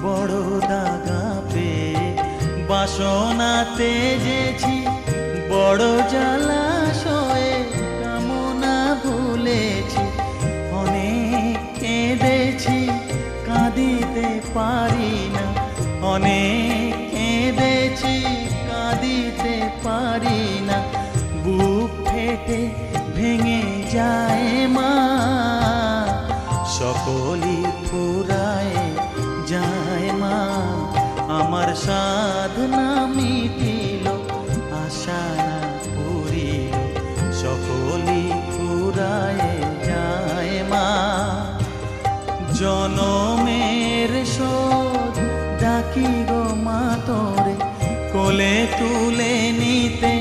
বড় দাগা পেয়ে বাসনা তেজেছি, বড় জলাশয়ে কামনা ভুলেছি। অনেক কেঁদেছি, কাঁদিতে পারি না, অনেক কেঁদেছি, কাঁদিতে পারি না। বুক ফেটে ভেঙে যায় মা, সকলই ফুরায় যায় মা। আমার সাধনা মিটিল, আশা না পুরিল, সকলই ফুরায় যায় মা। জনমের শোধ ডাকি গো মা তোরে, কোলে তুলে নিতে